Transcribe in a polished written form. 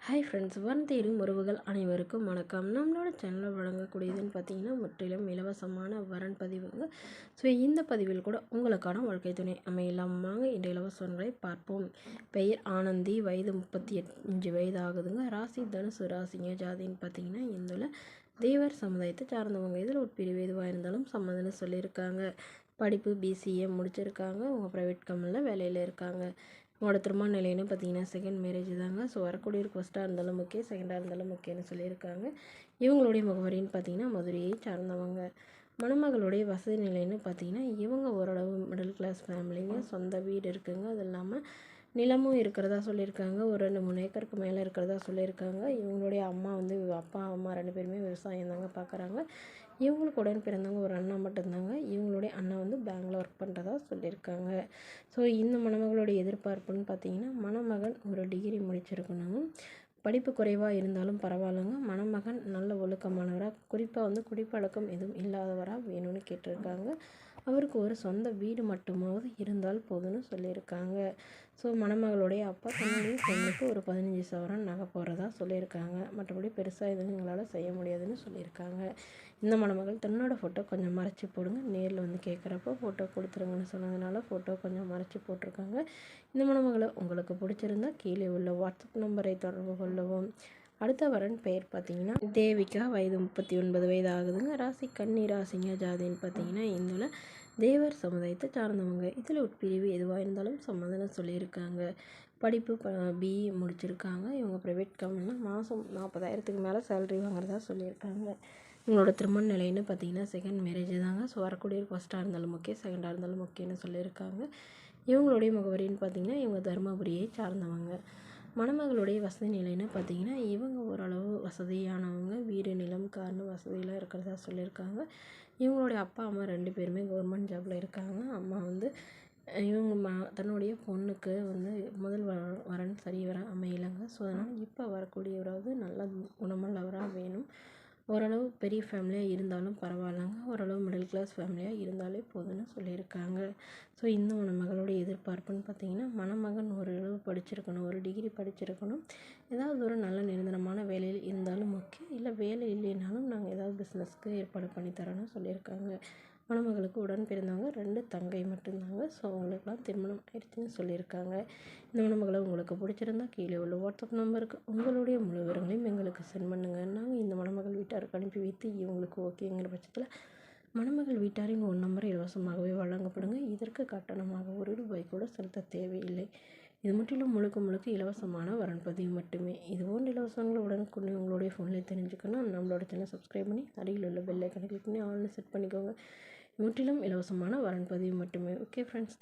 Hi friends, தேடும் உறவுகள் அனைவருக்கும் வணக்கம். நம்மளோட சேனலில் வழங்கக்கூடியதுன்னு பார்த்தீங்கன்னா முற்றிலும் இலவசமான வரன் பதிவுங்க. ஸோ இந்த பதிவில் கூட உங்களுக்கான வாழ்க்கை துணை அமையலாம். வாங்க இந்த இலவசங்களை பார்ப்போம். பெயர் ஆனந்தி, வயது 35 வயது ஆகுதுங்க. ராசி தனுசு ராசிங்க. ஜாதின்னு பார்த்தீங்கன்னா இந்துல தேவர் சமுதாயத்தை சார்ந்தவங்க. இதில் உட்பிரிவு எதுவாக இருந்தாலும் சம்மதம்னு சொல்லியிருக்காங்க. படிப்பு பிசிஏ முடிச்சிருக்காங்க. அவங்க ப்ரைவேட் கம்பெனியில் வேலையில் இருக்காங்க. உங்களோட திருமண நிலைன்னு பார்த்தீங்கன்னா செகண்ட் மேரேஜ் தாங்க. ஸோ வரக்கூடிய ஃபஸ்ட்டாக இருந்தாலும் ஓகே, செகண்டாக இருந்தாலும் ஓகேன்னு சொல்லியிருக்காங்க. இவங்களுடைய முகவரின்னு பார்த்தீங்கன்னா மதுரையை சார்ந்தவங்க. மணமகளுடைய வசதி நிலைன்னு பார்த்தீங்கன்னா இவங்க ஓரளவு மிடில் கிளாஸ் ஃபேமிலிங்க. சொந்த வீடு இருக்குங்க. அது இல்லாமல் நிலமும் இருக்கிறதா சொல்லியிருக்காங்க. ஒரு 2-3 ஏக்கருக்கு மேலே இருக்கிறதா சொல்லியிருக்காங்க. இவங்களுடைய அம்மா அப்பா அம்மா 2 பேருமே விவசாயம் தாங்க பார்க்குறாங்க. இவங்களுக்கு உடன் பிறந்தவங்க ஒரு அண்ணா மட்டும்தாங்க. இவங்களுடைய அண்ணா பேங்க்கில் ஒர்க் பண்ணுறதா சொல்லியிருக்காங்க. ஸோ இந்த மணமகளுடைய எதிர்பார்ப்புன்னு பார்த்தீங்கன்னா மணமகன் ஒரு டிகிரி முடிச்சிருக்கணும். படிப்பு குறைவாக இருந்தாலும் பரவாயில்லைங்க. மணமகன் நல்ல ஒழுக்கமானவராக, குறிப்பாக குடிப்பழக்கம் எதுவும் இல்லாதவராக வேணும்னு கேட்டிருக்காங்க. அவருக்கு ஒரு சொந்த வீடு மட்டுமாவது இருந்தால் போதும்னு சொல்லியிருக்காங்க. ஸோ மணமகளுடைய அப்பா தன்னுடைய பொண்ணுக்கு ஒரு 15 சவரன் நகை போடுறதா சொல்லியிருக்காங்க. மற்றபடி பெருசாக எதுவும் எங்களால் செய்ய முடியாதுன்னு சொல்லியிருக்காங்க. இந்த மணமகள் தன்னோட ஃபோட்டோ கொஞ்சம் மறைச்சி போடுங்க, நேரில் கேட்குறப்போ ஃபோட்டோ கொடுத்துருங்கன்னு சொன்னதுனால ஃபோட்டோ கொஞ்சம் மறைச்சி போட்டிருக்காங்க. இந்த மணமகளை உங்களுக்கு பிடிச்சிருந்தா கீழே உள்ள வாட்ஸ்அப் நம்பரை தொடர்பு கொள்ளவும். அடுத்த வரன் பெயர் பார்த்தீங்கன்னா தேவிகா, வயது 39 வயது ஆகுதுங்க. ராசி கன்னி ராசிங்க. ஜாதின்னு பார்த்தீங்கன்னா இந்துல தேவர் சமுதாயத்தை சார்ந்தவங்க. இதில் உட்பிரிவு எதுவாக இருந்தாலும் சம்மதம் சொல்லியிருக்காங்க. படிப்பு பிஇ முடிச்சிருக்காங்க. இவங்க ப்ரைவேட் கம்பெனியில் மாதம் 40,000க்கு மேலே சேலரி வாங்குறதா சொல்லியிருக்காங்க. இவங்களோட திருமண நிலைன்னு பார்த்தீங்கன்னா செகண்ட் மேரேஜ் தாங்க. ஸோ வரக்கூடிய ஃபஸ்ட்டாக இருந்தாலும் ஓகே, செகண்டாக இருந்தாலும் ஓகேன்னு சொல்லியிருக்காங்க. இவங்களுடைய முகவரின்னு பார்த்தீங்கன்னா இவங்க தருமபுரியை சார்ந்தவங்க. மணமகளுடைய வசதி நிலைன்னு பார்த்தீங்கன்னா இவங்க ஓரளவு வசதியானவங்க. வீடு நிலம் கார்னு வசதியெலாம் இருக்கிறதா சொல்லியிருக்காங்க. இவங்களுடைய அப்பா அம்மா 2 பேருமே கவர்மெண்ட் ஜாபில் இருக்காங்க. அம்மா இவங்க தன்னுடைய பொண்ணுக்கு முதல் வரன் சரி வர அமையலைங்க. ஸோ அதனால் இப்போ வரக்கூடியவராவது நல்ல குணமுள்ளவராக வேணும். ஓரளவு பெரிய ஃபேமிலியாக இருந்தாலும் பரவாயில்லைங்க. ஓரளவு மிடில் கிளாஸ் ஃபேமிலியாக இருந்தாலே போதும்னு சொல்லியிருக்காங்க. ஸோ இந்த மணமகளுடைய எதிர்பார்ப்புன்னு பார்த்தீங்கன்னா மணமகன் ஓரளவு படிச்சிருக்கணும், ஒரு டிகிரி படிச்சிருக்கணும். ஏதாவது ஒரு நல்ல நிரந்தரமான வேலையில் இருந்தாலும் ஓகே, இல்லை வேலை இல்லைனாலும் நாங்கள் ஏதாவது பிஸ்னஸ்க்கு ஏற்பாடு பண்ணி தரோன்னு சொல்லியிருக்காங்க. மணமகளுக்கு உடன் பிறந்தவங்க 2 தங்கை மட்டும்தாங்க. ஸோ அவங்களுக்குலாம் திருமணம் ஆயிடுச்சுன்னு சொல்லியிருக்காங்க. இந்த மணமகளை உங்களுக்கு பிடிச்சிருந்தா கீழே உள்ள வாட்ஸ்அப் நம்பருக்கு உங்களுடைய முழு விவரங்களையும் எங்களுக்கு சென்ட் பண்ணுங்கள். நாங்கள் இந்த மணமகள் வீட்டாருக்கு அனுப்பி வைத்து இவங்களுக்கு ஓகேங்கிற பட்சத்தில் மணமகள் வீட்டாரின் 1 நம்பர் இலவசமாகவே வழங்கப்படுங்க. இதற்கு கட்டணமாக ₹1 கூட செலுத்த தேவையில்லை. இது முற்றிலும் முழுக்க இலவசமான வரன் பதிவு மட்டுமே. இது போன்ற இலவசங்களை உடனுக்குடனே உங்களுடைய ஃபோனில் தெரிஞ்சுக்கணும். நம்மளோட சேனல் சப்ஸ்கிரைப் பண்ணி அருகில் உள்ள பெல் ஐக்கனை கிளிக் பண்ணி ஆல்னு செட் பண்ணிக்கோங்க. முற்றிலும் இலவசமான வரன் பதிவு மட்டுமே. Okay friends.